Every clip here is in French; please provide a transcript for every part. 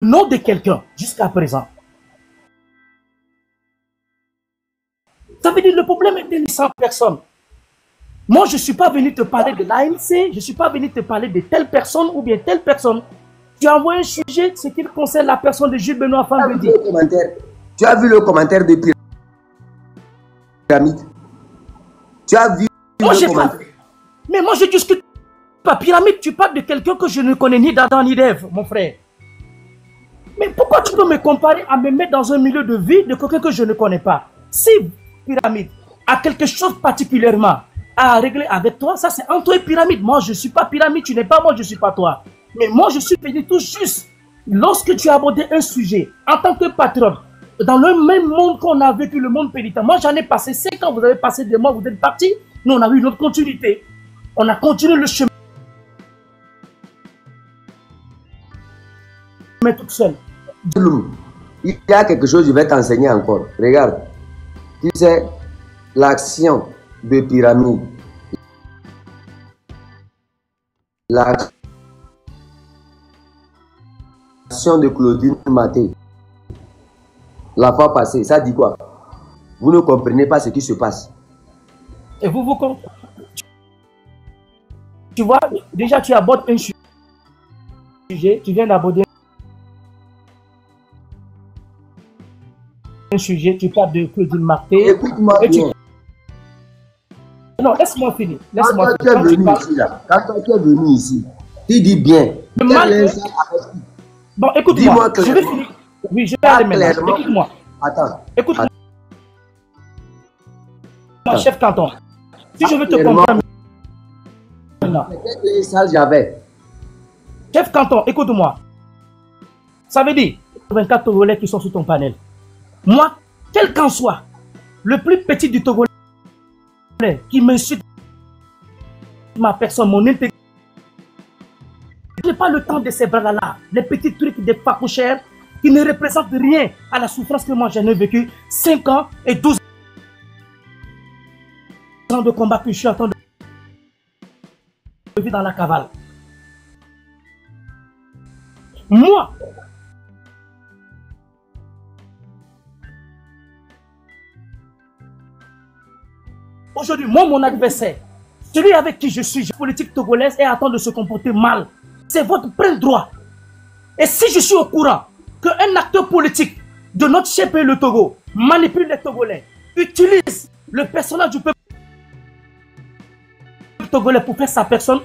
nom de quelqu'un jusqu'à présent. Ça veut dire le problème est de 100 personnes. Moi, je ne suis pas venu te parler de l'ANC, je ne suis pas venu te parler de telle personne ou bien telle personne. Tu as envoyé un sujet, ce qui concerne la personne de Jules Benoît Fambedi. Tu as vu le commentaire de Pyramide? Tu as vu le commentaire? Mais moi, je discute pas. Pyramide, tu parles de quelqu'un que je ne connais ni d'Adam ni d'Ève, mon frère. Mais pourquoi tu peux me comparer à me mettre dans un milieu de vie de quelqu'un que je ne connais pas? Si Pyramide a quelque chose particulièrement à régler avec toi, ça c'est entre toi et Pyramide. Moi, je ne suis pas Pyramide, tu n'es pas moi, je ne suis pas toi. Mais moi, je suis venu tout juste. Lorsque tu as abordé un sujet en tant que patron, dans le même monde qu'on a vécu, le monde pénitent, moi j'en ai passé 5 ans, vous avez passé des mois, vous êtes partis. Nous, on a eu notre continuité. On a continué le chemin tout seul. Il y a quelque chose, je vais t'enseigner encore. Regarde. Tu sais, l'action de Pyramide, l'action de Claudine Maté, la fois passée, ça dit quoi? Vous ne comprenez pas ce qui se passe. Et vous comprenez? Tu vois, déjà tu abordes un sujet, tu viens d'aborder un sujet, tu parles de Claudine Maté. Écoute-moi bien. Non, laisse-moi finir. Quand tu es venu ici, tu dis bien. Bon, écoute-moi. Je vais finir. Oui, je vais aller maintenant. Écoute-moi. Attends. Écoute-moi, chef canton. Si je veux te comprendre maintenant. Chef canton, écoute-moi. Ça veut dire 24 Togolais qui sont sous ton panel. Moi, quel qu'en soit, le plus petit du Togolais qui m'insulte ma personne, mon intégrité, je n'ai pas le temps de ces bras-là, les petits trucs des papouchères qui ne représentent rien à la souffrance que moi j'en ai vécu 5 ans et 12 ans de combat que je suis en train de vivre dans la cavale. Moi, aujourd'hui, moi, mon adversaire, celui avec qui je suis politique togolaise et attend de se comporter mal, c'est votre plein droit. Et si je suis au courant qu'un acteur politique de notre cher pays, le Togo, manipule les Togolais, utilise le personnage du peuple togolais pour faire sa personne,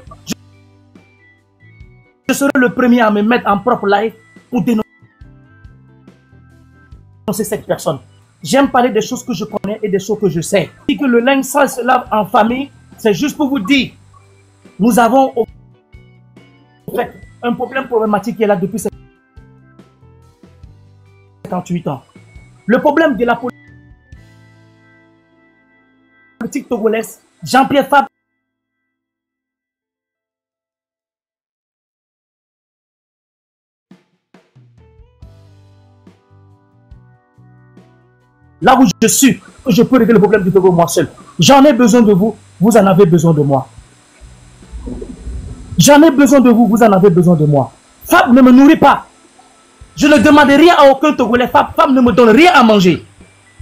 je serai le premier à me mettre en propre live pour dénoncer cette personne. J'aime parler des choses que je connais et des choses que je sais. Si que le linge sale se lave en famille, c'est juste pour vous dire, nous avons un problème problématique qui est là depuis 58 ans. Le problème de la politique togolaise, Jean-Pierre Fabre, là où je suis, je peux régler le problème du Togo moi seul. J'en ai besoin de vous, vous en avez besoin de moi. J'en ai besoin de vous, vous en avez besoin de moi. Fab ne me nourrit pas. Je ne demande rien à aucun Togolais. Fab ne me donne rien à manger.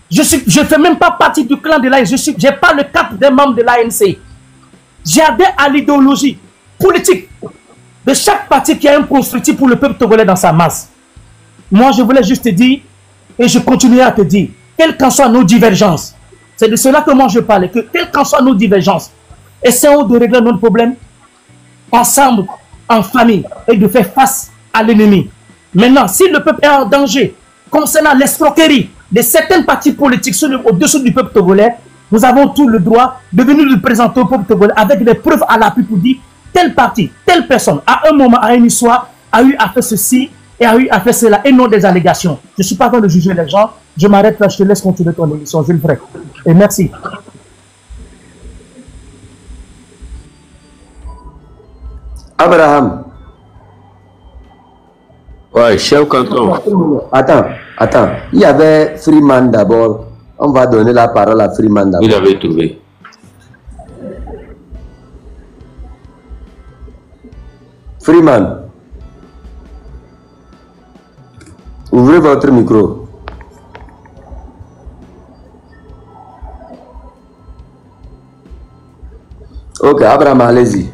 Je ne fais même pas partie du clan de l'ANC. Je n'ai pas le cap des membres de l'ANC. J'adhère à l'idéologie politique de chaque parti qui a un constructif pour le peuple togolais dans sa masse. Moi, je voulais juste te dire, et je continuerai à te dire, quelles qu'en soient nos divergences, c'est de cela que moi je parle, que quelles qu'en soient nos divergences, essayons de régler notre problème ensemble, en famille, et de faire face à l'ennemi. Maintenant, si le peuple est en danger concernant l'escroquerie de certaines partis politiques au-dessous du peuple togolais, nous avons tout le droit de venir nous présenter au peuple togolais avec des preuves à l'appui pour dire tel parti, telle personne, à un moment, à une histoire, a eu à faire ceci et a eu à faire cela, et non des allégations. Je ne suis pas en train de juger les gens. Je m'arrête là, je te laisse continuer ton émission, je le ferai. Et merci. Abraham. Ouais, chef canton. Attends. Il y avait Freeman d'abord. On va donner la parole à Freeman d'abord. Vous l'avez trouvé. Freeman. Ouvrez votre micro. Ok, Abraham, allez-y.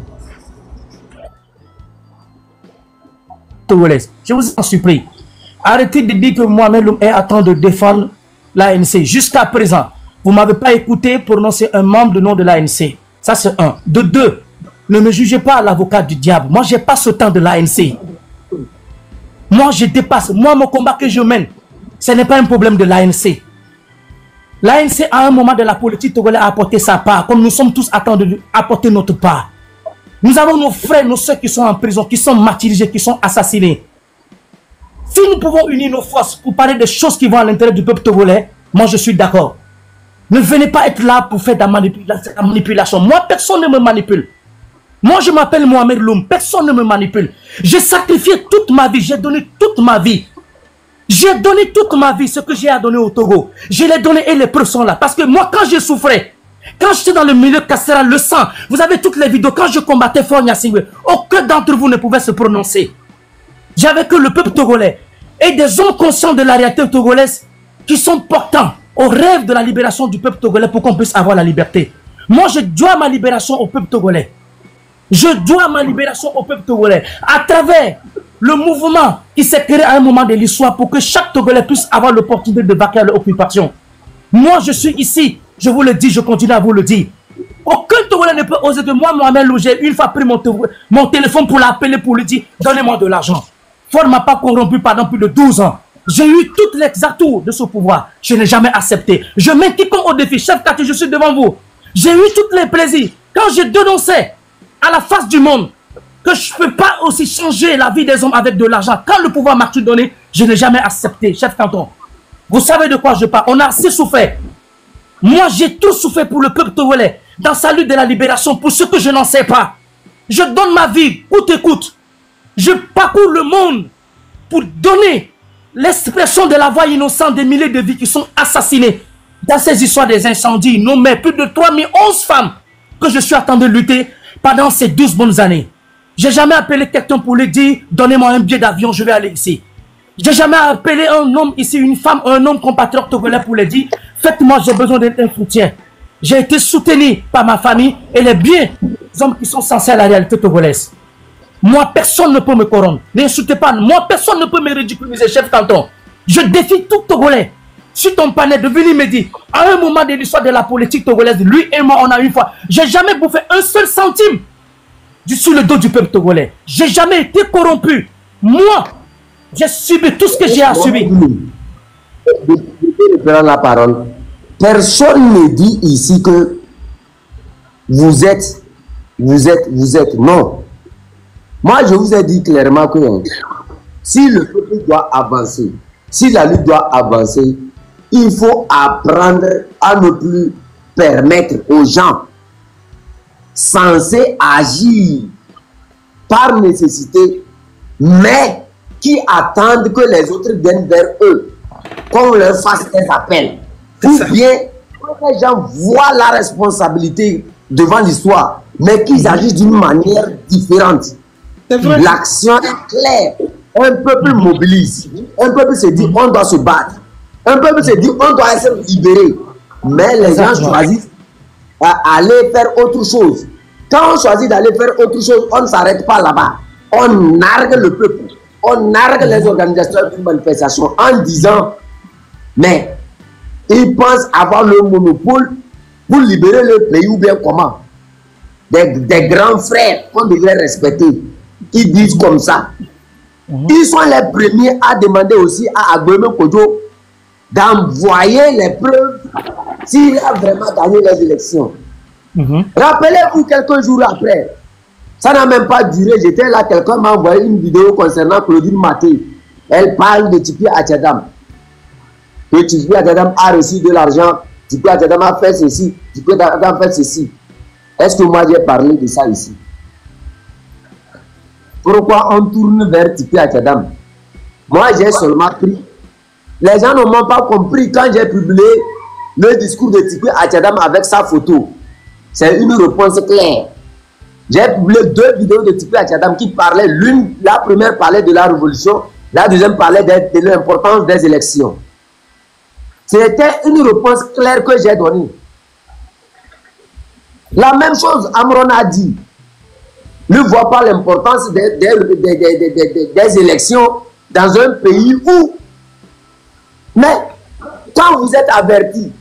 Togolais, je vous en supplie. Arrêtez de dire que Mohamed Loum est en train de défendre l'ANC. Jusqu'à présent, vous ne m'avez pas écouté prononcer un membre du nom de l'ANC. Ça, c'est un. De deux, ne me jugez pas l'avocat du diable. Moi, je n'ai pas ce temps de l'ANC. Moi, je dépasse. Moi, mon combat que je mène, ce n'est pas un problème de l'ANC. L'ANC, à un moment de la politique togolaise, a apporté sa part, comme nous sommes tous attendus d'apporter notre part. Nous avons nos frères, nos soeurs qui sont en prison, qui sont martyrisés, qui sont assassinés. Si nous pouvons unir nos forces pour parler des choses qui vont à l'intérieur du peuple togolais, moi je suis d'accord. Ne venez pas être là pour faire de la manipulation. Moi, personne ne me manipule. Moi, je m'appelle Mohamed Loum. Personne ne me manipule. J'ai sacrifié toute ma vie. J'ai donné toute ma vie. J'ai donné toute ma vie, ce que j'ai à donner au Togo. Je l'ai donné et les preuves sont là. Parce que moi, quand je souffrais, quand j'étais dans le milieu carcéral, le sang, vous avez toutes les vidéos, quand je combattais Fort Gnassingbé, aucun d'entre vous ne pouvait se prononcer. J'avais que le peuple togolais et des hommes conscients de la réalité togolaise qui sont portants au rêve de la libération du peuple togolais pour qu'on puisse avoir la liberté. Moi, je dois ma libération au peuple togolais. Je dois ma libération au peuple togolais à travers le mouvement qui s'est créé à un moment de l'histoire pour que chaque Togolais puisse avoir l'opportunité de vaquer à l'occupation. Moi, je suis ici, je vous le dis, je continue à vous le dire. Aucun Togolais ne peut oser de moi, Mohamed Loum. J'ai une fois pris mon téléphone pour l'appeler, pour lui dire, donnez-moi de l'argent. Ford ne m'a pas corrompu pendant plus de 12 ans. J'ai eu toutes les atouts de ce pouvoir. Je n'ai jamais accepté. Je mets quiconque au défi. Chef quartier, je suis devant vous. J'ai eu tous les plaisirs. Quand je dénonçais à la face du monde que je ne peux pas aussi changer la vie des hommes avec de l'argent, quand le pouvoir m'a tout donné, je n'ai jamais accepté. Chef canton, vous savez de quoi je parle. On a assez souffert. Moi, j'ai tout souffert pour le peuple togolais, dans sa lutte de la libération, pour ce que je n'en sais pas. Je donne ma vie, coûte que coûte. Je parcours le monde pour donner l'expression de la voix innocente des milliers de vies qui sont assassinées dans ces histoires des incendies. Nous, mais plus de 3011 femmes que je suis en train de lutter pendant ces 12 bonnes années. J'ai jamais appelé quelqu'un pour lui dire, donnez-moi un billet d'avion, je vais aller ici. J'ai jamais appelé un homme ici, une femme, un homme compatriote togolais pour lui dire, faites-moi, j'ai besoin d'être un soutien. J'ai été soutenu par ma famille et les biens des hommes qui sont censés à la réalité togolaise. Moi, personne ne peut me corrompre. N'insultez pas. Moi, personne ne peut me ridiculiser, chef canton. Je défie tout Togolais. Si ton panel de venir me dire, à un moment de l'histoire de la politique togolaise, lui et moi, on a une fois, j'ai jamais bouffé un seul centime sur le dos du peuple togolais. J'ai jamais été corrompu. Moi, j'ai subi tout ce que j'ai à subir. Je prends la parole. Personne ne dit ici que vous êtes. Non. Moi, je vous ai dit clairement que si le peuple doit avancer, si la lutte doit avancer, il faut apprendre à ne plus permettre aux gens censés agir par nécessité, mais qui attendent que les autres viennent vers eux, qu'on leur fasse des appels. Ou bien que les gens voient la responsabilité devant l'histoire, mais qu'ils agissent d'une manière différente. L'action est claire. Un peuple mobilise. Un peuple se dit on doit se battre. Un peuple se dit on doit être libéré. Mais les gens choisissent d'aller faire autre chose. Quand on choisit d'aller faire autre chose, on ne s'arrête pas là-bas. On nargue le peuple. On nargue les organisateurs d'une manifestation en disant mais ils pensent avoir le monopole pour libérer le pays ou bien comment. Des grands frères qu'on devrait respecter. Qui disent comme ça. Ils sont les premiers à demander aussi à Agbemé Kodjo d'envoyer les preuves s'il a vraiment gagné les élections. Rappelez-vous quelques jours après, ça n'a même pas duré, j'étais là, quelqu'un m'a envoyé une vidéo concernant Claudine Maté. Elle parle de Tipi Atchadam. Que Tipi Atchadam a reçu de l'argent, Tipi Atchadam a fait ceci, Tipi Atchadam a fait ceci. Est-ce que moi j'ai parlé de ça ici? Pourquoi on tourne vers Tipi Atchadam? Moi, j'ai seulement pris. Les gens ne m'ont pas compris quand j'ai publié le discours de Tipi Atchadam avec sa photo. C'est une réponse claire. J'ai publié 2 vidéos de Tipi Atchadam qui parlaient. La première parlait de la révolution La deuxième parlait de l'importance des élections. C'était une réponse claire que j'ai donnée. La même chose, Amron a dit. Ne voit pas l'importance des élections dans un pays où... Mais quand vous êtes averti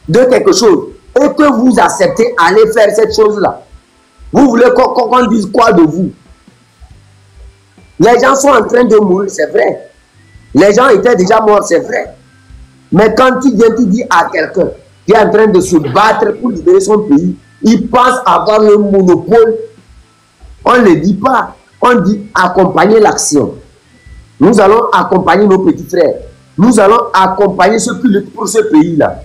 de quelque chose et que vous acceptez aller faire cette chose-là, vous voulez qu'on dise quoi de vous? Les gens sont en train de mourir, c'est vrai. Les gens étaient déjà morts, c'est vrai. Mais quand tu viens, tu dis à quelqu'un qui est en train de se battre pour libérer son pays, il pense avoir le monopole. On ne le dit pas. On dit accompagner l'action. Nous allons accompagner nos petits frères. Nous allons accompagner ceux qui luttent pour ce pays-là.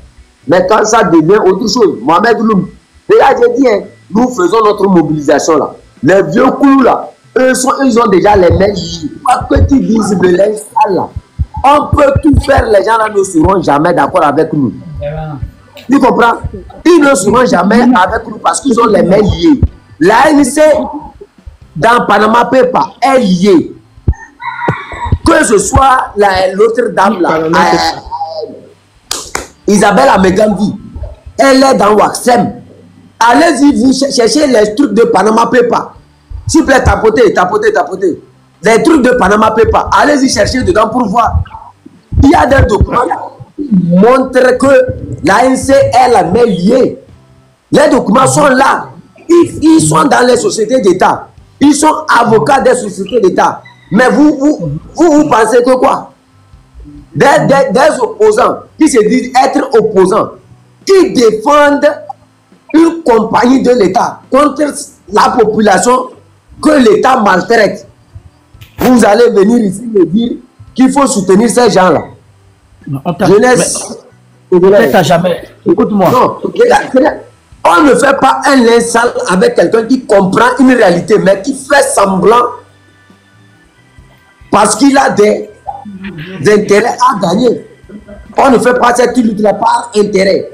Mais quand ça devient autre chose, Mohamed Loum, déjà j'ai dit, hein, nous faisons notre mobilisation là. Les vieux clous là, ils ont déjà les mains liées. Quoi que tu dises de l'install là, on peut tout faire, les gens là ne seront jamais d'accord avec nous. Tu comprends? Ils ne seront jamais avec nous parce qu'ils ont les mains liées. L'ANC dans Panama Paper est liée. Que ce soit l'autre dame là, Isabelle Amegambi, elle est dans Waxem. Allez-y, vous cherchez les trucs de Panama Paper. S'il vous plaît, tapotez. Les trucs de Panama Paper, allez-y chercher dedans pour voir. Il y a des documents qui montrent que l'ANC est la main liée. Les documents sont là. Ils sont dans les sociétés d'État. Ils sont avocats des sociétés d'État. Mais vous pensez que quoi? Des opposants qui se disent être opposants, qui défendent une compagnie de l'État contre la population que l'État maltraite. Vous allez venir ici me dire qu'il faut soutenir ces gens-là. Jeunesse. Peut-être à jamais. Écoute-moi. Non, on ne fait pas un lien sale avec quelqu'un qui comprend une réalité, mais qui fait semblant parce qu'il a des intérêts à gagner. On ne fait pas cette lutte-là par intérêt,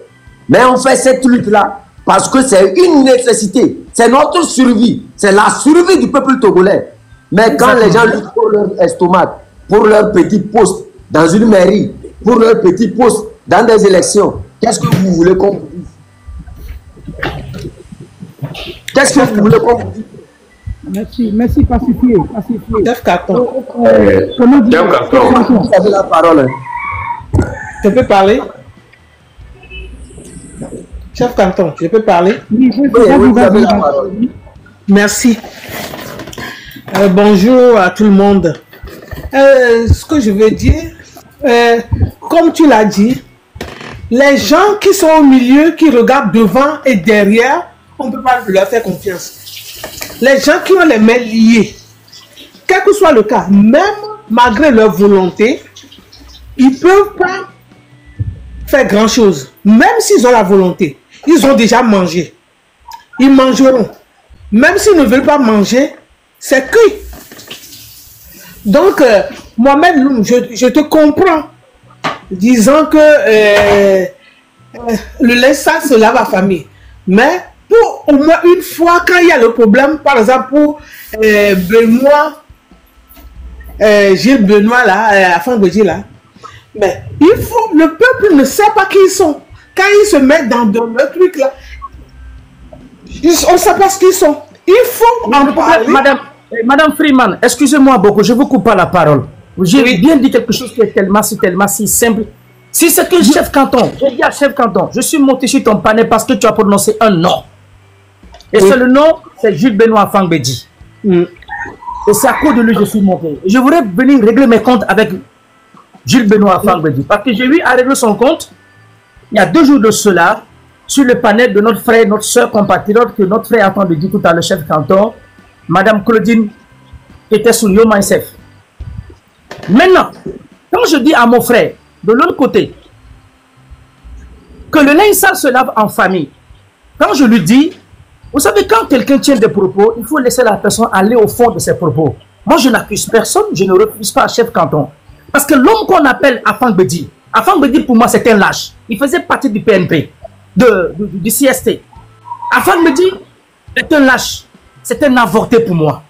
mais on fait cette lutte-là parce que c'est une nécessité. C'est notre survie. C'est la survie du peuple togolais. Mais quand les gens luttent pour leur estomac, pour leur petit poste dans une mairie, pour leur petit poste dans des élections, qu'est-ce que vous voulez qu'on vous dise? Qu'est-ce que vous voulez qu'on vous dise? Merci, pacifié. Chef Carton. Vous avez la parole. Je peux parler? Chef Canton, je peux parler? Oui, vous avez la parole. Merci. Bonjour à tout le monde. Ce que je veux dire, comme tu l'as dit, les gens qui sont au milieu, qui regardent devant et derrière, on ne peut pas leur faire confiance. Les gens qui ont les mains liées, quel que soit le cas, même malgré leur volonté, ils ne peuvent pas faire grand-chose. Même s'ils ont la volonté, ils ont déjà mangé. Ils mangeront. Même s'ils ne veulent pas manger, c'est cuit. Donc, Mohamed Loum, je te comprends, disant que le linge sale se lave à famille. Mais pour au moins une fois, quand il y a le problème, par exemple pour Benoît, Gilles Benoît là, Afan Béji là, mais il faut, le peuple ne sait pas qui ils sont. Quand ils se mettent dans le truc là, on ne sait pas ce qu'ils sont. Il faut en parler. Madame Freeman, excusez-moi beaucoup, je vous coupe pas la parole. J'ai bien dit quelque chose qui est tellement si simple. Si c'est que chef canton, je dis à chef canton, je suis monté sur ton panel parce que tu as prononcé un nom. Et c'est le nom, c'est Jules Benoît Afan Béji. Et c'est à cause de lui que je suis monté. Je voudrais venir régler mes comptes avec Jules Benoît Afan Béji. Parce que j'ai eu à régler son compte, il y a 2 jours de cela, sur le panel de notre frère, notre soeur compatriote, que notre frère Afan Béji tout à l'heure, chef canton, Madame Claudine, qui était sous Yoma SF. Maintenant, quand je dis à mon frère, de l'autre côté, que le linge sale se lave en famille, quand je lui dis, vous savez, quand quelqu'un tient des propos, il faut laisser la personne aller au fond de ses propos. Moi, je n'accuse personne, je ne refuse pas à chef canton. Parce que l'homme qu'on appelle Afan Béji pour moi, c'est un lâche. Il faisait partie du PNP, du CST. Afan Béji est un lâche. C'est un avorté pour moi.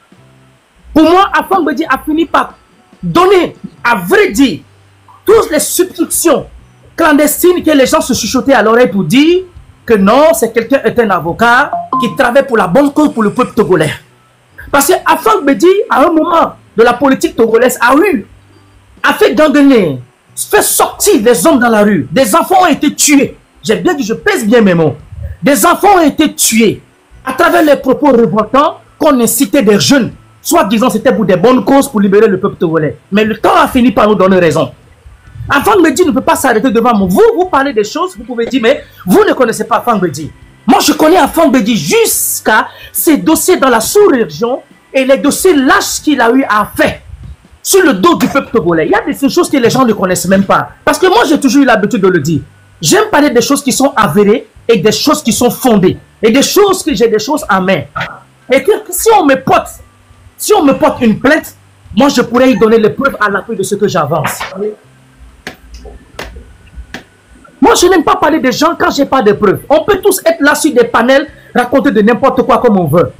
Pour moi, Afan Béji a fini par donné, à vrai dire, toutes les substitutions clandestines que les gens se chuchotaient à l'oreille pour dire que non, c'est quelqu'un est un avocat qui travaille pour la bonne cause pour le peuple togolais. Parce que Afang Bedi, à un moment de la politique togolaise, a fait gangrener, fait sortir des hommes dans la rue. Des enfants ont été tués. J'ai bien dit, je pèse bien mes mots. Des enfants ont été tués à travers les propos révoltants qu'on incitait des jeunes. Soit disant c'était pour des bonnes causes pour libérer le peuple togolais. Mais le temps a fini par nous donner raison. Afang Bedi ne peut pas s'arrêter devant moi. Vous parlez des choses, vous pouvez dire, mais vous ne connaissez pas Afang Bedi. Moi, je connais Afang Bedi jusqu'à ses dossiers dans la sous-région et les dossiers lâches qu'il a eu à faire sur le dos du peuple togolais. Il y a des choses que les gens ne connaissent même pas. Parce que moi, j'ai toujours eu l'habitude de le dire. J'aime parler des choses qui sont avérées et des choses qui sont fondées. Et des choses que j'ai des choses en main. Et que si on me porte une plainte, moi, je pourrais y donner les preuves à l'appui de ce que j'avance. Moi, je n'aime pas parler des gens quand je n'ai pas de preuves. On peut tous être là sur des panels, raconter de n'importe quoi comme on veut.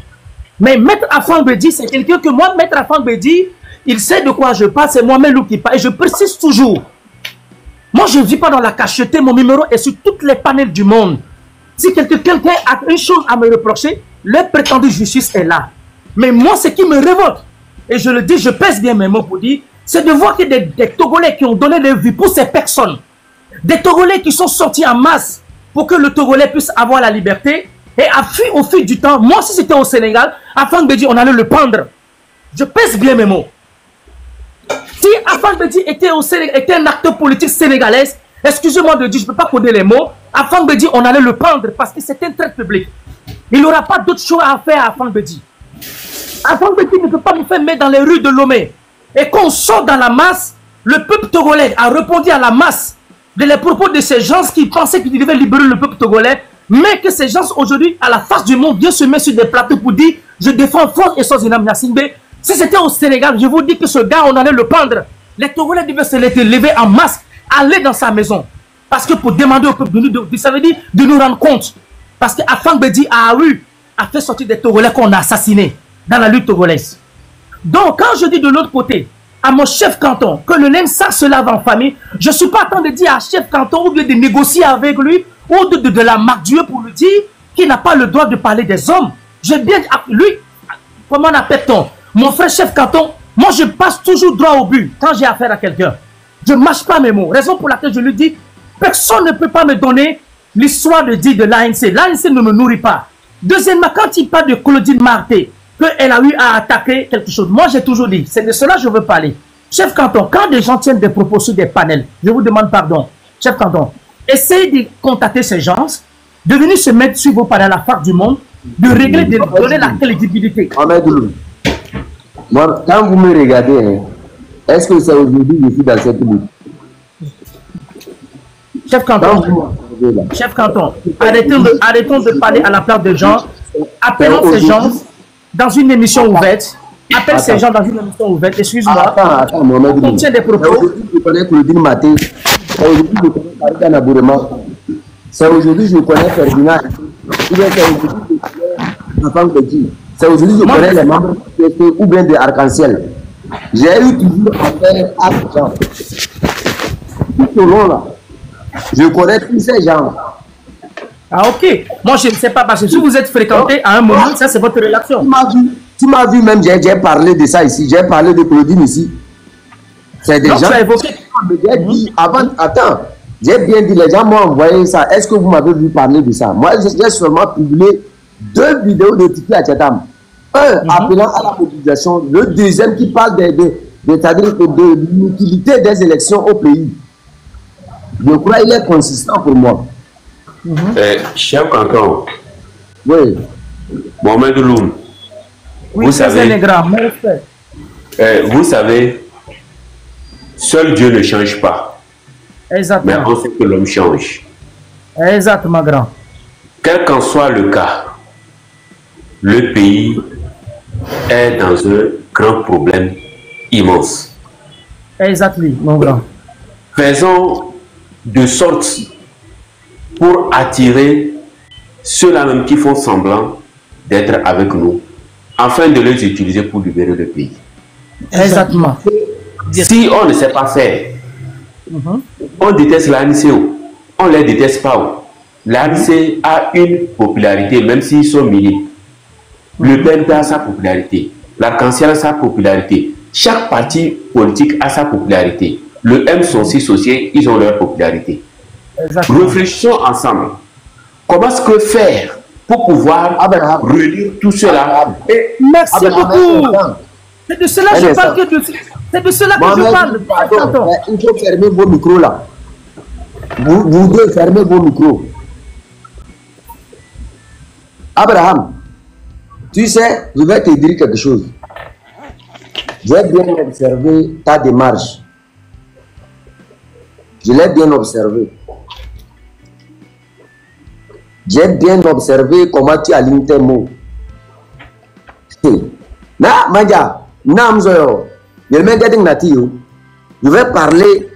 Mais Maître Afang Bedi, c'est quelqu'un que moi, Maître Afang Bedi, il sait de quoi je parle, c'est moi-même qui parle. Et je précise toujours. Moi, je ne vis pas dans la cacheté, mon numéro est sur toutes les panels du monde. Si quelqu'un a une chose à me reprocher, leur prétendue justice est là. Mais moi, ce qui me révolte, et je le dis, je pèse bien mes mots pour dire, c'est de voir que des Togolais qui ont donné leur vie pour ces personnes, des Togolais qui sont sortis en masse pour que le Togolais puisse avoir la liberté, et au fil du temps, moi si c'était au Sénégal, Afang Bedi, on allait le pendre. Je pèse bien mes mots. Si Afang Bedi était un acteur politique sénégalais, excusez-moi de dire, je ne peux pas coder les mots, Afang Bedi, on allait le pendre parce que c'est un trait public. Il n'aura pas d'autre chose à faire à Afang Bedi. Afang Bedi ne peut pas nous faire mettre dans les rues de Lomé. Et qu'on sort dans la masse, le peuple togolais a répondu à la masse de les propos de ces gens qui pensaient qu'ils devaient libérer le peuple togolais, mais que ces gens aujourd'hui, à la face du monde, viennent se mettre sur des plateaux pour dire je défends France et Sozinam Yassine. Si c'était au Sénégal, je vous dis que ce gars, on allait le pendre. Les Togolais devaient se lever en masse, aller dans sa maison. Parce que pour demander au peuple ça veut dire de nous rendre compte. Parce que Afang Bedi a fait sortir des Togolais qu'on a assassinés dans la lutte togolaise. Donc, quand je dis de l'autre côté, à mon chef canton, que le NEMSA se lave en famille, je ne suis pas en train de dire à chef canton ou bien de négocier avec lui ou de la marque Dieu pour lui dire qu'il n'a pas le droit de parler des hommes. J'ai bien lui, comment on appelle-t-on? Mon frère chef canton, moi je passe toujours droit au but quand j'ai affaire à quelqu'un. Je ne mâche pas mes mots. Raison pour laquelle je lui dis, personne ne peut pas me donner l'histoire de dire de l'ANC. L'ANC ne me nourrit pas. Deuxièmement, quand il parle de Claudine Marté, qu'elle a eu à attaquer quelque chose, moi j'ai toujours dit, c'est de cela que je veux parler. Chef canton, quand des gens tiennent des propos sur des panels, je vous demande pardon. Chef canton, essayez de contacter ces gens, de venir se mettre sur vos panels à la face du monde, de régler, de donner la crédibilité. Moi, quand vous me regardez, est-ce que c'est aujourd'hui que je suis dans cette lutte? Chef canton, arrêtons de parler à la place des gens. Appelons ces gens dans une émission ouverte. Appelle ces gens dans une émission ouverte. Excuse-moi. Attends, on contient des propos. Je connais Claudine Maté. Aujourd'hui, je connais Farida Nabourema. C'est aujourd'hui que je connais Ferdinand. C'est aujourd'hui que je connais les membres ou bien de Arc-en-Ciel. J'ai eu toujours affaire à ces gens. Tout au long là, je connais tous ces gens. Ah ok. Moi je ne sais pas parce que si vous êtes fréquenté à un moment, ça c'est votre relation. Tu m'as vu même, j'ai parlé de ça ici. J'ai parlé de Claudine ici. C'est des gens. Tu as évoqué. J'ai dit avant, attends, j'ai bien dit, les gens m'ont envoyé ça. Est-ce que vous m'avez vu parler de ça? Moi, j'ai seulement publié 2 vidéos de Tiki Achetam. Un appelant à la mobilisation, le deuxième qui parle de l'utilité des élections au pays. Je crois qu'il est consistant pour moi. Chef canton. Oui. Mohamed Loum. Oui, vous savez, seul Dieu ne change pas. Exactement. Mais on sait que l'homme change. Exactement, grand. Quel qu'en soit le cas, le pays est dans un grand problème immense. Exactement, mon grand. Faisons de sorte pour attirer ceux-là même qui font semblant d'être avec nous, afin de les utiliser pour libérer le pays. Exactement. Si on ne sait pas faire, on déteste l'ANC, on ne les déteste pas. L'ANC a une popularité, même s'ils sont minimes. Le PNP a sa popularité, l'Arc-en-Ciel a sa popularité. Chaque parti politique a sa popularité. Le M sont aussi associés, ils ont leur popularité. Exactement. Réfléchissons ensemble. Comment est-ce que faire pour pouvoir réunir tout cela? Merci beaucoup. C'est de cela que je parle. C'est de cela que je parle. Il faut fermer vos micros là. Vous devez fermer vos micros. Abraham, tu sais, je vais te dire quelque chose. J'ai bien observé ta démarche. Je l'ai bien observé. J'ai bien observé comment tu alignes tes mots. Na, Maja, je vais parler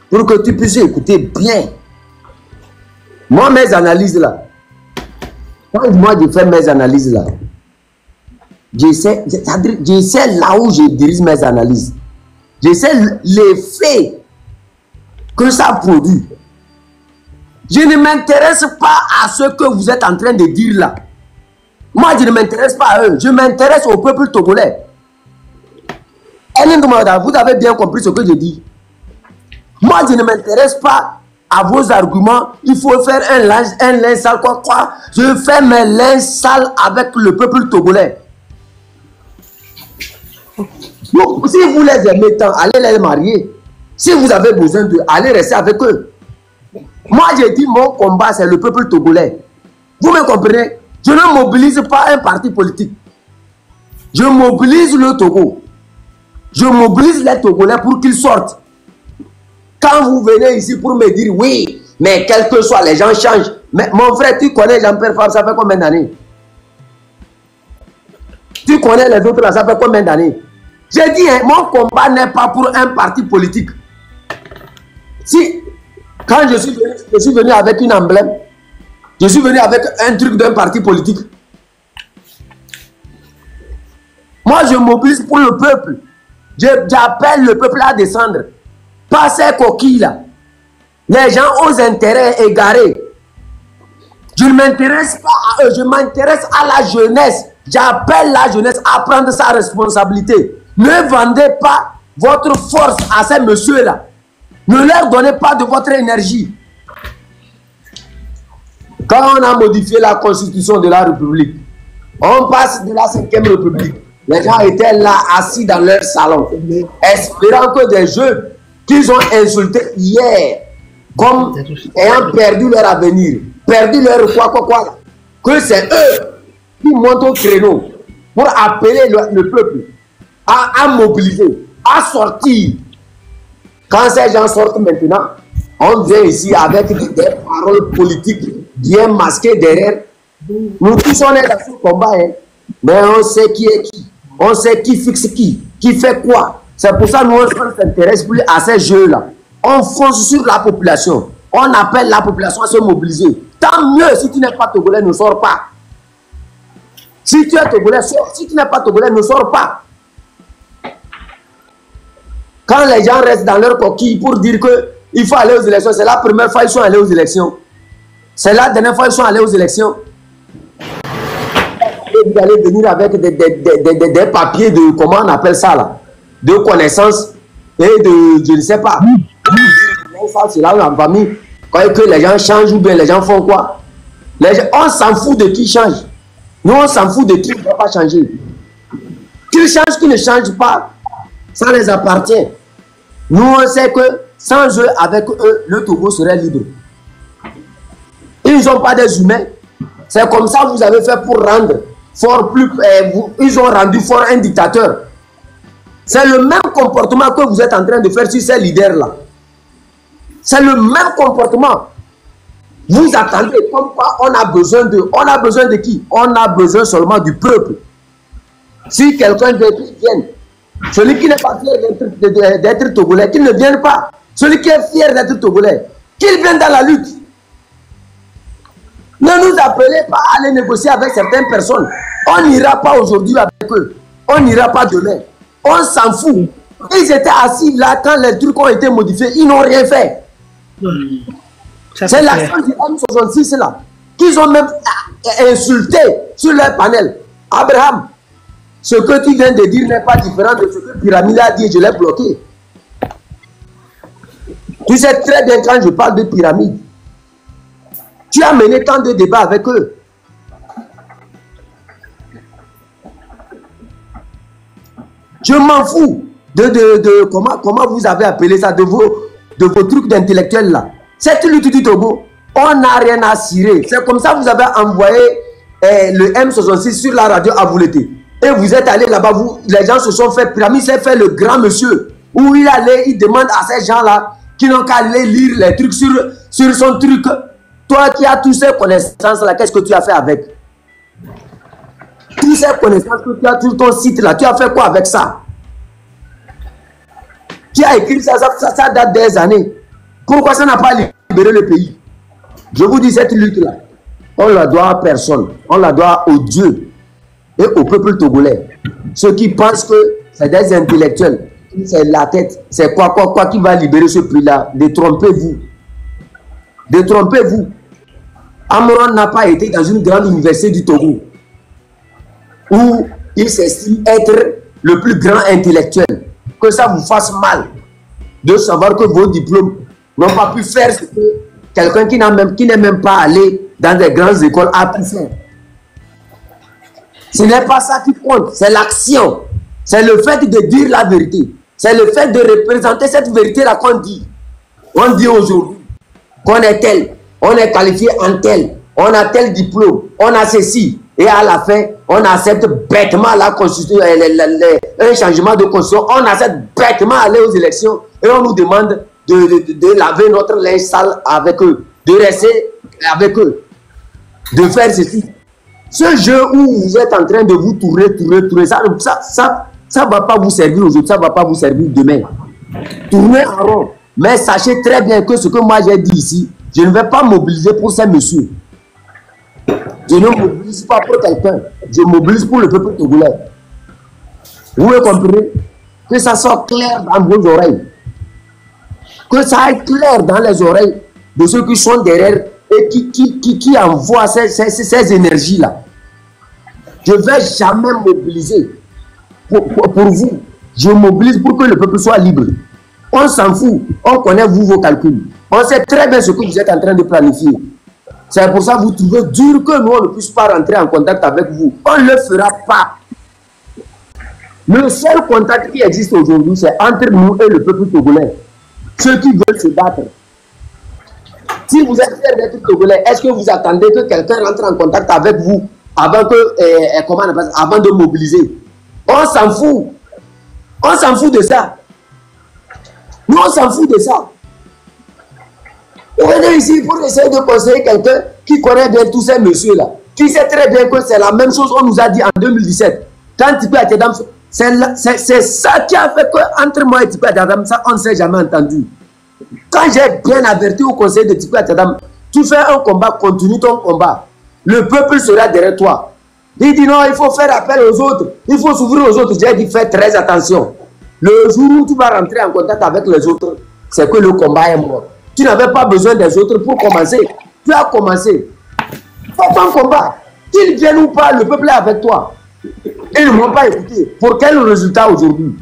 pour que tu puisses écouter bien. Moi, mes analyses là, quand moi je fais mes analyses là, je sais là où je dirige mes analyses. Je sais l'effet que ça produit. Je ne m'intéresse pas à ce que vous êtes en train de dire là. Moi, je ne m'intéresse pas à eux. Je m'intéresse au peuple togolais. Vous avez bien compris ce que je dis. Moi, je ne m'intéresse pas à vos arguments. Il faut faire un linge sale, quoi. Je fais mes linges sales avec le peuple togolais. Donc, si vous les aimez tant, allez les marier. Si vous avez besoin d'eux, allez rester avec eux. Moi, j'ai dit mon combat, c'est le peuple togolais. Vous me comprenez? Je ne mobilise pas un parti politique. Je mobilise le Togo. Je mobilise les Togolais pour qu'ils sortent. Quand vous venez ici pour me dire oui, mais quel que soit, les gens changent. Mais mon frère, tu connais Jean-Pierre Fabre, ça fait combien d'années? Tu connais les autres là, ça fait combien d'années? J'ai dit, hein, mon combat n'est pas pour un parti politique. Si, quand je suis venu avec une emblème, je suis venu avec un truc d'un parti politique. Moi, je mobilise pour le peuple. J'appelle le peuple à descendre. Pas ces coquilles là. Les gens aux intérêts égarés. Je ne m'intéresse pas à eux, je m'intéresse à la jeunesse. J'appelle la jeunesse à prendre sa responsabilité. Ne vendez pas votre force à ces messieurs-là. Ne leur donnez pas de votre énergie. Quand on a modifié la constitution de la République, on passe de la 5e République. Les gens étaient là, assis dans leur salon, espérant que des jeunes qu'ils ont insultés hier, comme ayant perdu leur avenir, perdu leur quoi, que c'est eux qui montent au créneau pour appeler le peuple à mobiliser, à sortir. Quand ces gens sortent maintenant, on vient ici avec des paroles politiques bien masquées derrière. Nous tous on est dans ce combat, hein. Mais on sait qui est qui. On sait qui fixe qui fait quoi. C'est pour ça que nous, on ne s'intéresse plus à ces jeux-là. On fonce sur la population. On appelle la population à se mobiliser. Tant mieux, si tu n'es pas togolais, ne sors pas. Si tu es togolais, sors. Si tu n'es pas togolais, ne sors pas. Quand les gens restent dans leur coquille pour dire qu'il faut aller aux élections, c'est la première fois qu'ils sont allés aux élections. C'est la dernière fois qu'ils sont allés aux élections. Et vous allez venir avec des papiers de, comment on appelle ça là, de connaissances et de, je ne sais pas. C'est là où en famille, quand que les gens changent ou bien les gens font quoi? On s'en fout de qui change. Nous, on s'en fout de qui ne va pas changer. Qu'ils changent, qu'ils ne changent pas, ça les appartient. Nous, on sait que sans eux, avec eux, le Togo serait libre. Ils ne sont pas des humains. C'est comme ça que vous avez fait pour rendre fort plus... ils ont rendu fort un dictateur. C'est le même comportement que vous êtes en train de faire sur ces leaders-là. C'est le même comportement. Vous attendez comme quoi on a besoin de... On a besoin de qui? On a besoin seulement du peuple. Si quelqu'un vient, celui qui n'est pas fier d'être togolais, qu'il ne vienne pas. Celui qui est fier d'être togolais, qu'il vienne dans la lutte. Ne nous appelez pas à aller négocier avec certaines personnes. On n'ira pas aujourd'hui avec eux. On n'ira pas demain. On s'en fout. Ils étaient assis là quand les trucs ont été modifiés. Ils n'ont rien fait. C'est l'action du M66 là. Qu'ils ont même insulté sur leur panel. Abraham, ce que tu viens de dire n'est pas différent de ce que Pyramide a dit. Je l'ai bloqué. Tu sais très bien quand je parle de Pyramide. Tu as mené tant de débats avec eux. Je m'en fous de comment vous avez appelé ça, de vos trucs d'intellectuels là. Cette lutte du Togo, on n'a rien à cirer. C'est comme ça que vous avez envoyé le M66 sur la radio à Vouleté. Et vous êtes allé là-bas, les gens se sont fait, Pyramide s'est fait le grand monsieur. Où il allait, il demande à ces gens-là qui n'ont qu'à aller lire les trucs sur son truc. Toi qui as toutes ces connaissances-là, qu'est-ce que tu as fait avec? Toutes ces connaissances que tu as sur ton site-là, tu as fait quoi avec ça? Qui a écrit ça, ça date des années. Pourquoi ça n'a pas libéré le pays? Je vous dis, cette lutte-là, on la doit à personne. On la doit au Dieu et au peuple togolais. Ceux qui pensent que c'est des intellectuels, c'est la tête, c'est quoi qui va libérer ce pays-là. Détrompez-vous. Détrompez-vous. Amoran n'a pas été dans une grande université du Togo où il s'estime être le plus grand intellectuel. Que ça vous fasse mal de savoir que vos diplômes n'ont pas pu faire ce que quelqu'un qui n'est même pas allé dans des grandes écoles a pu faire. Ce n'est pas ça qui compte, c'est l'action. C'est le fait de dire la vérité. C'est le fait de représenter cette vérité-là qu'on dit. On dit aujourd'hui qu'on est tel, on est qualifié en tel, on a tel diplôme, on a ceci. Et à la fin, on accepte bêtement la constitution, un changement de constitution. On accepte bêtement aller aux élections et on nous demande de laver notre linge sale avec eux, de rester avec eux, de faire ceci. Ce jeu où vous êtes en train de vous tourner, ça ne va pas vous servir aujourd'hui, ça ne va pas vous servir demain. Tournez en rond. Mais sachez très bien que ce que moi j'ai dit ici, je ne vais pas mobiliser pour ces messieurs. Je ne mobilise pas pour quelqu'un, je mobilise pour le peuple togolais. Vous comprenez? Que ça soit clair dans vos oreilles. Que ça aille clair dans les oreilles de ceux qui sont derrière et qui envoient ces énergies-là. Je ne vais jamais mobiliser pour vous. Je mobilise pour que le peuple soit libre. On s'en fout. On connaît vos calculs. On sait très bien ce que vous êtes en train de planifier. C'est pour ça que vous trouvez dur que nous, on ne puisse pas rentrer en contact avec vous. On ne le fera pas. Le seul contact qui existe aujourd'hui, c'est entre nous et le peuple togolais. Ceux qui veulent se battre. Si vous êtes fiers d'être togolais, est-ce que vous attendez que quelqu'un rentre en contact avec vous avant de mobiliser? On s'en fout. On s'en fout de ça. Nous, on s'en fout de ça. Vous venez ici pour essayer de conseiller quelqu'un qui connaît bien tous ces messieurs-là, qui sait très bien que c'est la même chose qu'on nous a dit en 2017. Quand Tipeee Atedam, c'est ça qui a fait qu'entre moi et Tipeee Atedam, ça, on ne s'est jamais entendu. Quand j'ai bien averti au conseil de Tipeee Atedam, tu fais un combat, continue ton combat. Le peuple sera derrière toi. Il dit non, il faut faire appel aux autres, il faut s'ouvrir aux autres. J'ai dit fais très attention. Le jour où tu vas rentrer en contact avec les autres, c'est que le combat est mort. Tu n'avais pas besoin des autres pour commencer. Tu as commencé. Fais ton combat. Qu'ils viennent ou pas, le peuple est avec toi. Ils ne m'ont pas écouté. Pour quel résultat aujourd'hui?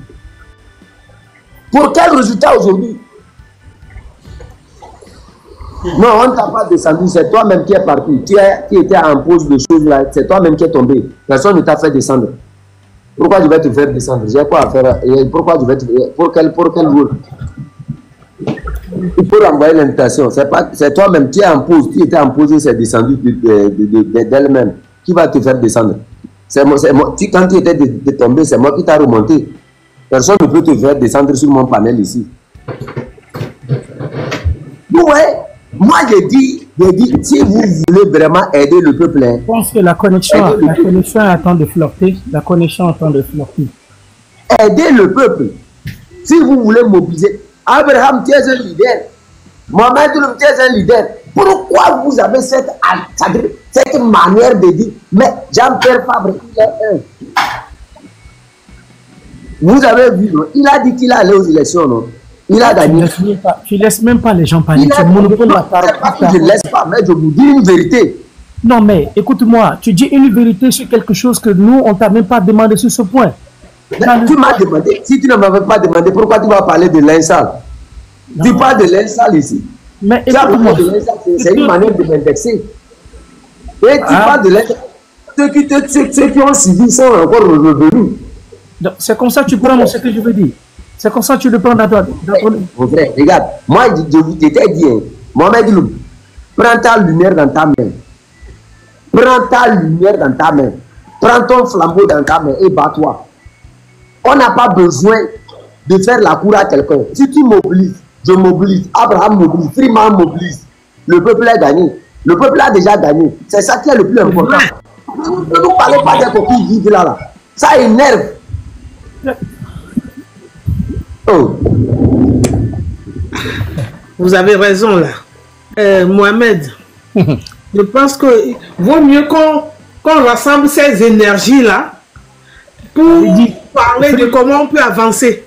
Pour quel résultat aujourd'hui? Non, on ne t'a pas descendu. C'est toi-même qui es parti. Qui était en pause de choses là. C'est toi-même qui es tombé. Personne ne t'a fait descendre. Pourquoi je vais te faire descendre? J'ai quoi à faire? Pourquoi je vais te faire? Pour quel rôle? Il faut renvoyer l'invitation. C'est toi-même qui es en pause. Qui était en pause, c'est descendu d'elle-même. Qui va te faire descendre? C'est moi. Quand tu étais tombé, c'est moi qui t'ai remonté. Personne ne peut te faire descendre sur mon panel ici. Ouais. Moi, j'ai dit, si vous voulez vraiment aider le peuple... Je pense que la connexion est en train de flirter. La connexion est en train de flirter. Aider le peuple. Si vous voulez mobiliser... Abraham, tu es un leader. Mohamed, tu es un leader. Pourquoi vous avez cette manière de dire, mais Jean-Pierre Fabre, il est un. Vous avez vu, non? Il a dit qu'il allait aux élections, non? Il a gagné. Tu laisses même pas les gens parler. C'est monopole de la parole. Je ne laisse pas, mais je vous dis une vérité. Non, mais écoute-moi, tu dis une vérité sur quelque chose que nous, on ne t'a même pas demandé sur ce point. Tu m'as demandé, si tu ne m'avais pas demandé, pourquoi tu vas parler de l'insal? Tu parles de l'insal ici. Mais écoute-moi, c'est une manière de m'indexer. Et tu parles de l'insal. Ceux qui ont suivi sont encore revenus. C'est comme ça que tu prends ce que je veux dire. C'est comme ça que tu le prends dans ton... Mon frère, regarde, moi je vous t'ai dit, Mohamed Loum, prends ta lumière dans ta main. Prends ta lumière dans ta main. Prends ton flambeau dans ta main et bats-toi. On n'a pas besoin de faire la cour à quelqu'un. Si tu mobilises, je mobilise, Abraham mobilise, Freeman mobilise. Le peuple a gagné. Le peuple a déjà gagné. C'est ça qui est le plus important. Ne nous parlez pas des coquilles vides là. Ça énerve. Oh. Vous avez raison là. Mohamed, je pense que vaut mieux qu'on rassemble ces énergies-là pour parler de comment on peut avancer.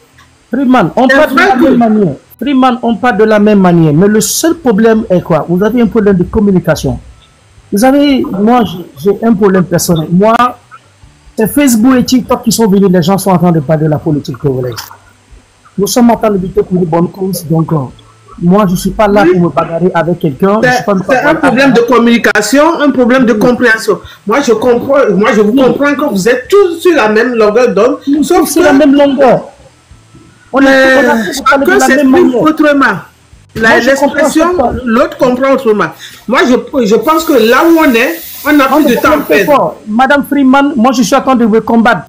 Freeman, on parle de la même manière. Freeman, on parle de la même manière. Mais le seul problème est quoi? Vous avez un problème de communication. Vous savez, moi, j'ai un problème personnel. Moi, c'est Facebook et TikTok qui sont venus, les gens sont en train de parler de la politique congolaise. Nous sommes en train de lutter pour les bonnes causes, donc moi, je ne suis pas là pour me bagarrer avec quelqu'un. C'est un problème de communication, un problème de compréhension. Moi, je vous comprends que vous êtes tous sur la même longueur d'onde, sauf sur la même longueur. Chacun s'exprime autrement. L'expression, l'autre comprend autrement. Moi, je pense que là où on est, on n'a plus de temps à perdre. Madame Freeman, moi, je suis en train de vous combattre.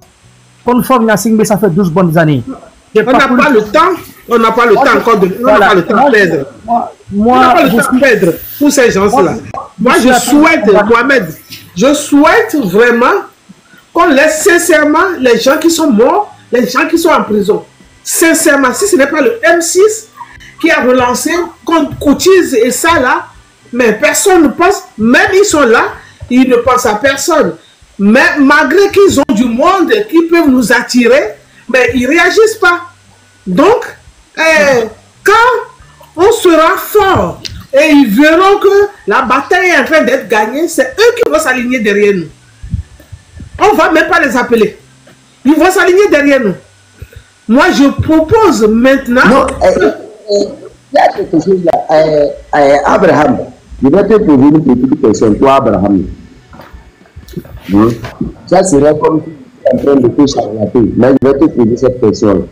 Conforme Nassingbe, ça fait 12 bonnes années. On n'a pas le temps. On n'a pas le temps encore de. On n'a pas le temps à perdre. On n'a pas le temps à perdre pour ces gens-là. Moi, je souhaite, Mohamed, je souhaite vraiment qu'on laisse sincèrement les gens qui sont morts, les gens qui sont en prison. Sincèrement, si ce n'est pas le M6 qui a relancé, qu'on cotise et ça là, mais personne ne pense, même ils sont là, ils ne pensent à personne. Mais malgré qu'ils ont du monde qui peuvent nous attirer, mais ils ne réagissent pas. Donc, quand on sera fort et ils verront que la bataille est en train d'être gagnée, c'est eux qui vont s'aligner derrière nous. On ne va même pas les appeler. Ils vont s'aligner derrière nous. Moi, je propose maintenant... Non, il y a quelque chose là. Abraham, je vais te poser une petite question. Toi, Abraham. Ça serait comme si tu es en train de te charlater. Mais je vais te poser cette question.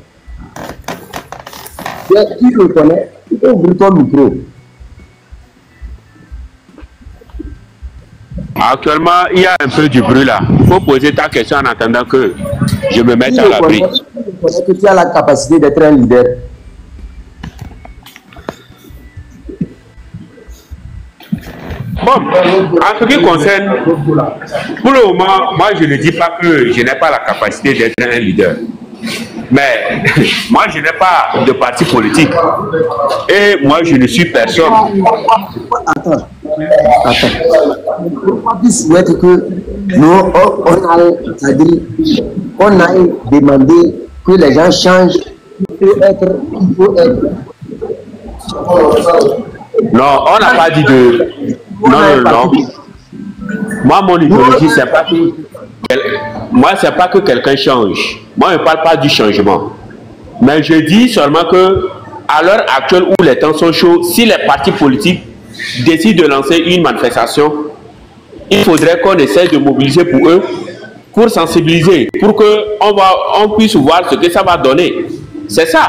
Tu le connais? Tu peux ouvrir ton micro. Actuellement, il y a un peu du bruit là. Il faut poser ta question en attendant que je me mette à l'abri. Tu connais que tu as la capacité d'être un leader. Bon, en ce qui concerne, pour le moment, moi je ne dis pas que je n'ai pas la capacité d'être un leader. Mais moi je n'ai pas de parti politique. Et moi je ne suis personne. Attends. Pourquoi tu souhaites que nous, on aille demander que les gens changent? Il faut être. Non, on n'a pas dit de... Non. Moi, mon idéologie, c'est pas que... Moi, c'est pas que quelqu'un change. Moi, je ne parle pas du changement. Mais je dis seulement que, à l'heure actuelle où les temps sont chauds, si les partis politiques décident de lancer une manifestation, il faudrait qu'on essaie de mobiliser pour eux, pour sensibiliser, pour qu'on puisse voir ce que ça va donner. C'est ça.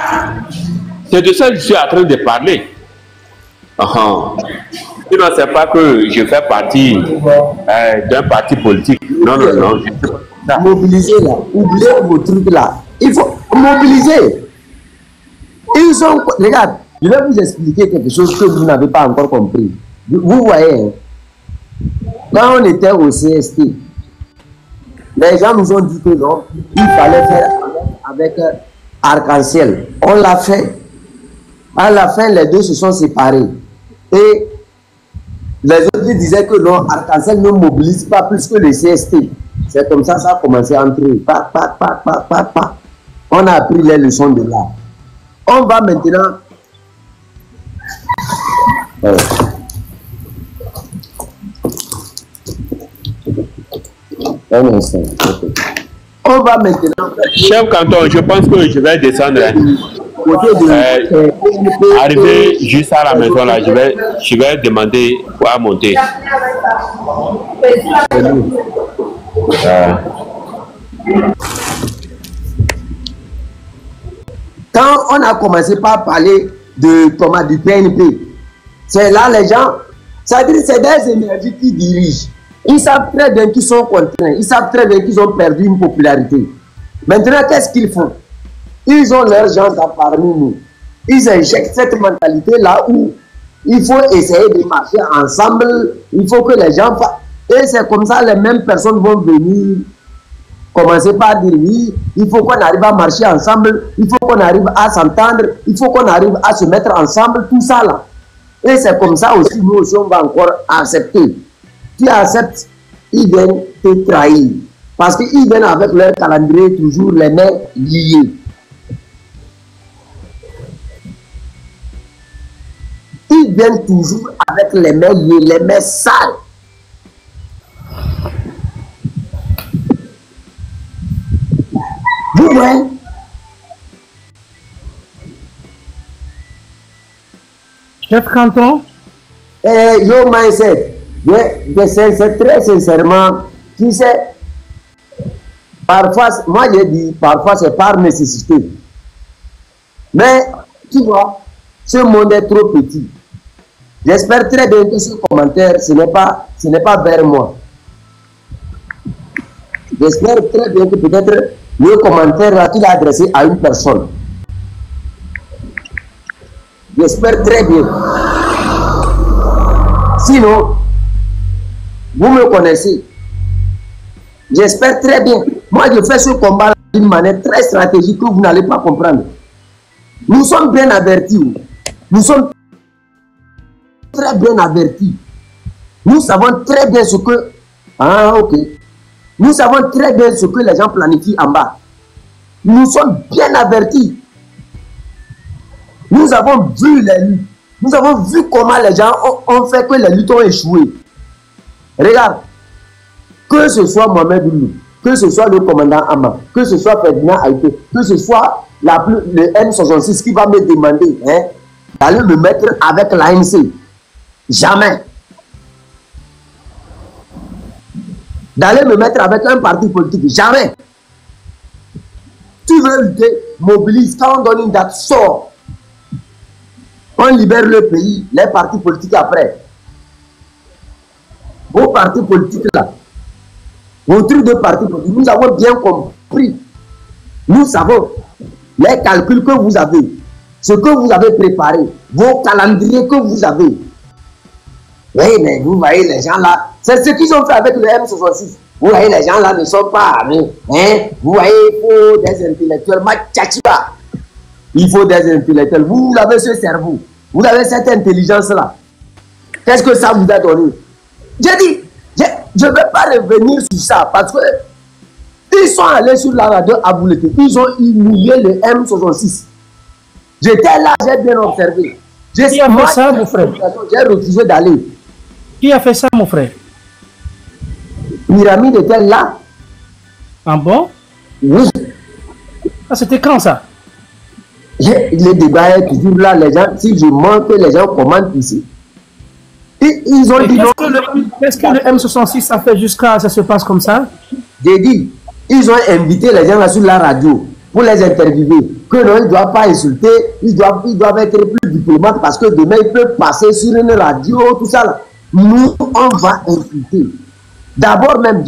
C'est de ça que je suis en train de parler. Sinon, c'est pas que je fais partie d'un parti politique. Non. Mobiliser là. Oubliez vos trucs là. Il faut mobiliser. Ils ont... Regarde, je vais vous expliquer quelque chose que vous n'avez pas encore compris. Vous voyez, quand on était au CST, les gens nous ont dit que non, il fallait faire avec Arc-en-Ciel. On l'a fait. À la fin, les deux se sont séparés. Et les autres disaient que non, Arc-en-Ciel ne mobilise pas plus que le CST. C'est comme ça, ça a commencé à entrer. On a appris les leçons de là. On va maintenant... Un instant. On va maintenant... Chef Canton, je pense que je vais descendre. Arrivé juste à la maison, là, je vais demander à monter. Quand on a commencé par parler du PNP, c'est là les gens, c'est-à-dire c'est des énergies qui dirigent. Ils savent très bien qu'ils sont contraints, ils savent très bien qu'ils ont perdu une popularité. Maintenant, qu'est-ce qu'ils font? Ils ont leurs gens parmi nous. Ils injectent cette mentalité-là où il faut essayer de marcher ensemble, il faut que les gens fassent. Et c'est comme ça, les mêmes personnes vont venir commencer par dire oui, il faut qu'on arrive à marcher ensemble, il faut qu'on arrive à s'entendre, il faut qu'on arrive à se mettre ensemble, tout ça là. Et c'est comme ça aussi, nous aussi, on va encore accepter. Qui accepte, ils viennent te trahir. Parce qu'ils viennent avec leur calendrier toujours les mains liées. Ils viennent toujours avec les mains liées, les mains sales. Vous voyez? Chef Canton? Yo, mindset. C'est très sincèrement, tu sais, parfois, moi j'ai dit, parfois c'est par nécessité. Mais, tu vois, ce monde est trop petit. J'espère très bien que ce commentaire, ce n'est pas vers moi. J'espère très bien que peut-être le commentaire là, tu l'as adressé à une personne. J'espère très bien. Sinon, vous me connaissez. J'espère très bien. Moi, je fais ce combat d'une manière très stratégique que vous n'allez pas comprendre. Nous sommes bien avertis. Nous sommes très bien avertis. Nous savons très bien ce que... Ah, ok. Nous savons très bien ce que les gens planifient en bas. Nous sommes bien avertis. Nous avons vu les luttes. Nous avons vu comment les gens ont fait que les luttes ont échoué. Regarde. Que ce soit Mohamed Oulou, que ce soit le commandant Amma, que ce soit Ferdinand Haïté, que ce soit le M66 qui va me demander d'aller me mettre avec l'ANC. Jamais. D'aller me mettre avec un parti politique. Jamais. Tu veux lutter, mobilise. Quand on donne une date, sort. On libère le pays, les partis politiques après. Vos partis politiques là, vos trucs de partis politiques, nous avons bien compris. Nous savons les calculs que vous avez, ce que vous avez préparé, vos calendriers que vous avez. Oui, mais vous voyez les gens là, c'est ce qu'ils ont fait avec le M66. Vous voyez les gens là ne sont pas armés. Vous voyez, il faut des intellectuels. Il faut des intellectuels. Vous avez ce cerveau. Vous avez cette intelligence-là. Qu'est-ce que ça vous a donné? J'ai dit, je ne vais pas revenir sur ça parce que ils sont allés sur la radio à Bouleté. Ils ont humilié le M66. J'étais là, j'ai bien observé. Qui a fait ça, mon frère? J'ai refusé d'aller. Qui a fait ça, mon frère? Pyramide était là. Ah bon? Oui. Ah, c'était quand ça? Le débat est toujours là. Les gens, si je montre, les gens commentent ici. Ils ont dit qu'est-ce que le M66 a fait jusqu'à ça se passe comme ça? J'ai dit, ils ont invité les gens là sur la radio pour les interviewer. Que non, ils ne doivent pas insulter, ils doivent être plus diplomates parce que demain ils peuvent passer sur une radio, tout ça là. Nous, on va insulter. D'abord même,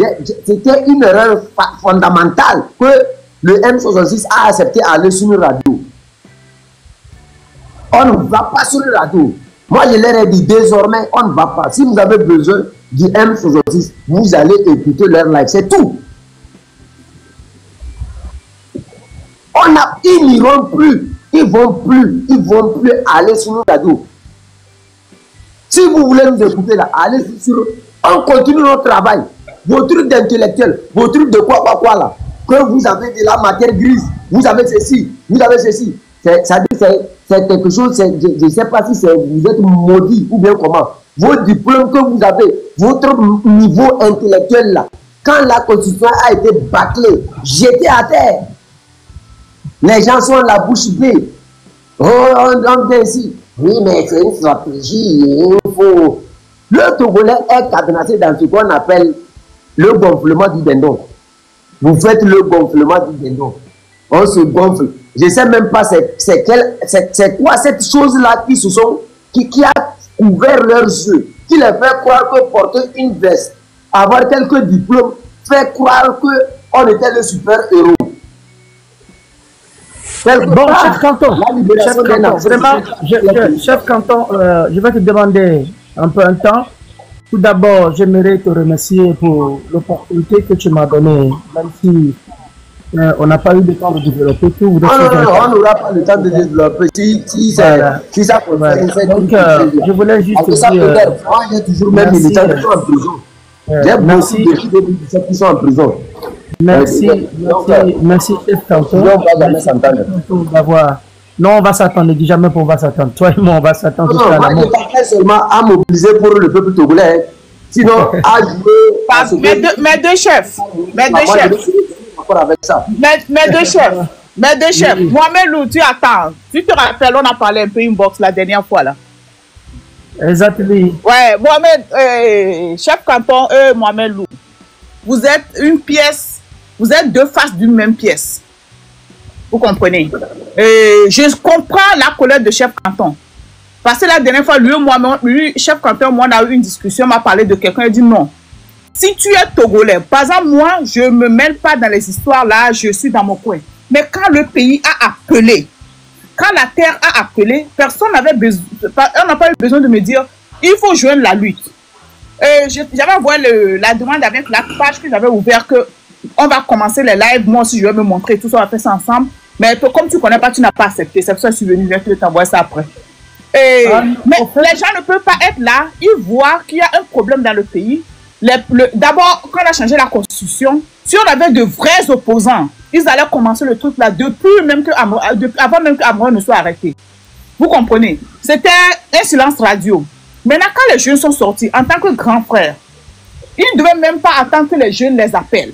c'était une erreur fondamentale que le M66 a accepté d'aller sur une radio. On ne va pas sur une radio. Moi, je leur ai dit, désormais, on ne va pas. Si vous avez besoin du M66, vous allez écouter leur live. C'est tout. Ils n'iront plus. Ils ne vont plus aller sur une radio. Si vous voulez nous écouter là, allez sur... On continue notre travail. Vos trucs d'intellectuels, vos trucs de quoi là. que vous avez de la matière grise, vous avez ceci, vous avez ceci. C'est quelque chose, je ne sais pas si vous êtes maudit ou bien comment. Vos diplômes que vous avez, votre niveau intellectuel là, quand la constitution a été bâclée, jeté à terre, les gens sont la bouche bée. Oh, on vient ici. Oui, mais c'est une stratégie, il faut... Le Togolais est cadenassé dans ce qu'on appelle le gonflement du dindon. Vous faites le gonflement du dindon. On se gonfle. Je ne sais même pas c'est quoi cette chose-là qui a ouvert leurs yeux, qui les fait croire que porter une veste, avoir quelques diplômes, fait croire qu'on était le super-héros. Bon, chef Canton, vraiment, chef Canton, je vais te demander un peu un temps. Tout d'abord, j'aimerais te remercier pour l'opportunité que tu m'as donnée, même si on n'a pas eu le temps de développer tout. Non, on n'aura pas le temps de développer. Si ça voilà. Donc, je voulais juste dire... Moi, j'ai toujours même militants qui sont en prison. J'ai beaucoup de militants qui sont en prison. Merci, chef Canton. D'avoir... Non, on va s'attendre, ne dis jamais qu'on va s'attendre. Toi et moi, on va s'attendre. Non, moi, je ne pas seulement à mobiliser pour le peuple togolais, sinon à jouer... Mes deux chefs. Mohamed Lou, tu attends. Tu te rappelles, on a parlé un peu inbox la dernière fois là. Exactement. Ouais, Mohamed, chef Canton, Mohamed Lou. Vous êtes une pièce, vous êtes deux faces d'une même pièce. Vous comprenez? Je comprends la colère de chef Canton. Parce que la dernière fois, lui chef Canton, moi, on a eu une discussion, m'a parlé de quelqu'un, il dit non. Si tu es Togolais, par exemple, moi, je ne me mêle pas dans les histoires là, je suis dans mon coin. Mais quand le pays a appelé, quand la terre a appelé, personne n'avait besoin, on n'a pas eu besoin de me dire, il faut joindre la lutte. J'avais envoyé la demande avec la page que j'avais ouverte que on va commencer les lives, moi aussi je vais me montrer, tout ça, on va faire ça ensemble. Mais comme tu ne connais pas, tu n'as pas accepté. C'est pour ça que je suis venu, je vais t'envoyer ça après. Mais les gens ne peuvent pas être là, ils voient qu'il y a un problème dans le pays. D'abord, quand on a changé la constitution, si on avait de vrais opposants, ils allaient commencer le truc là avant même que Amron ne soit arrêté. Vous comprenez? C'était un silence radio. Maintenant, quand les jeunes sont sortis, en tant que grands frères, ils ne devaient même pas attendre que les jeunes les appellent.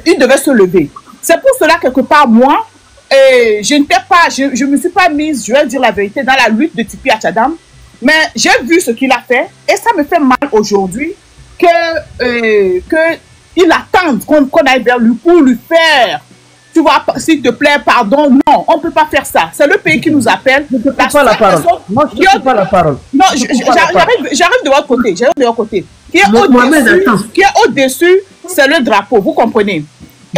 Ils devaient se lever. C'est pour cela, quelque part, moi, je ne me suis pas mise, je vais dire la vérité, dans la lutte de Tipi Atchadam. Mais j'ai vu ce qu'il a fait et ça me fait mal aujourd'hui qu'il attende qu'on aille vers lui pour lui faire. Tu vois, s'il te plaît, pardon. Non, on ne peut pas faire ça. C'est le pays qui nous appelle. Je ne te pas la parole. Moi, je ne te pas la parole. Non, j'arrive de votre côté. J'arrive de votre côté. Qui est au-dessus, c'est le drapeau. Vous comprenez?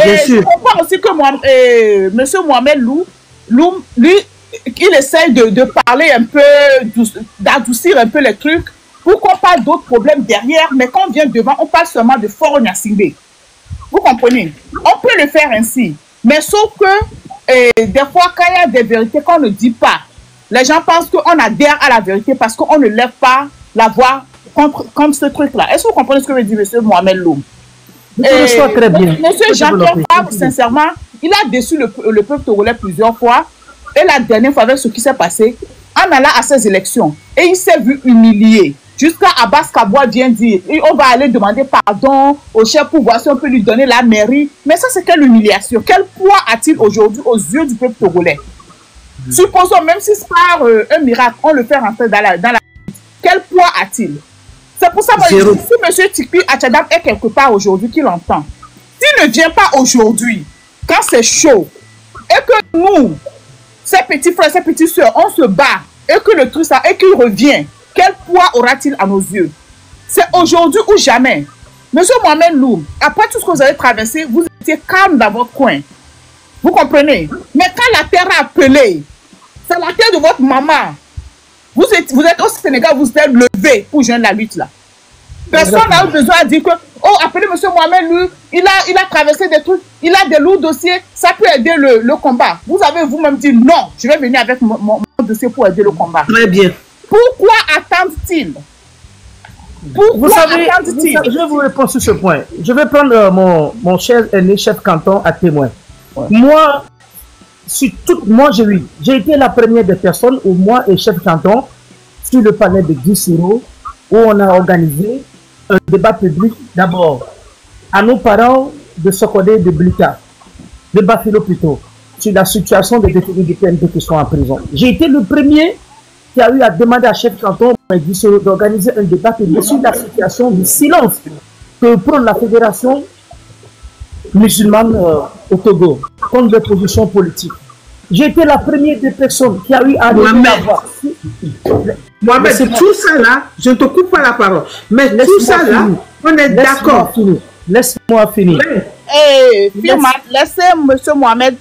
Et je comprends aussi que M. Mohamed Lou, lui, il essaye de parler un peu, d'adoucir un peu les trucs pour qu'on parle d'autres problèmes derrière, mais quand on vient devant, on parle seulement de Fort Nyasingbe. Vous comprenez? On peut le faire ainsi. Mais sauf que des fois, quand il y a des vérités qu'on ne dit pas, les gens pensent qu'on adhère à la vérité parce qu'on ne lève pas la voix contre ce truc-là. Est-ce que vous comprenez ce que veut dire M. Mohamed Lou? Très bien. Monsieur Jean-Pierre Fabre, sincèrement, il a déçu le peuple togolais plusieurs fois. Et la dernière fois, avec ce qui s'est passé, en allant à ces élections, et il s'est vu humilié. Jusqu'à Abbas Kaboua vient dire, on va aller demander pardon au chef pour voir si on peut lui donner la mairie. Mais ça, c'est quelle humiliation? Quel poids a-t-il aujourd'hui aux yeux du peuple togolais? Supposons, même si c'est par un miracle, on le fait rentrer dans la quel poids a-t-il? C'est pour ça que si M. Tipi Atchadam est quelque part aujourd'hui, qu'il entend, s'il ne vient pas aujourd'hui, quand c'est chaud, et que nous, ses petits frères, ses petites soeurs, on se bat, et que le truc ça, et qu'il revient, quel poids aura-t-il à nos yeux? C'est aujourd'hui ou jamais. Monsieur Mohamed Lou, après tout ce que vous avez traversé, vous étiez calme dans votre coin. Vous comprenez? Mais quand la terre a appelé, c'est la terre de votre maman. Vous êtes au Sénégal, vous êtes levé pour joindre la lutte là. Personne n'a eu besoin de dire que, oh, appelez M. Mohamed Lou, il a traversé des trucs, il a des lourds dossiers, ça peut aider le combat. Vous avez vous-même dit non, je vais venir avec mon dossier pour aider le combat. Très bien. Pourquoi attendent-ils? Vous savez, je vais vous répondre sur ce point. Je vais prendre mon cher aîné chef canton à témoin. Ouais. Moi, j'ai été la première des personnes où moi et chef canton sur le palais de Guissiro où on a organisé un débat public d'abord à nos parents de Sokodé et de Blika, de Bafilo plutôt, sur la situation des détenus du PNP qui sont en prison. J'ai été le premier qui a eu à demander à chef canton d'organiser un débat public sur la situation du silence que prend la fédération musulmane au Togo contre les positions politiques. J'ai été la première des personnes qui a eu à Mohamed, c'est tout ça là, je ne te coupe pas la parole, mais tout ça là, on est d'accord. Laisse-moi finir. Laissez M. Mohamed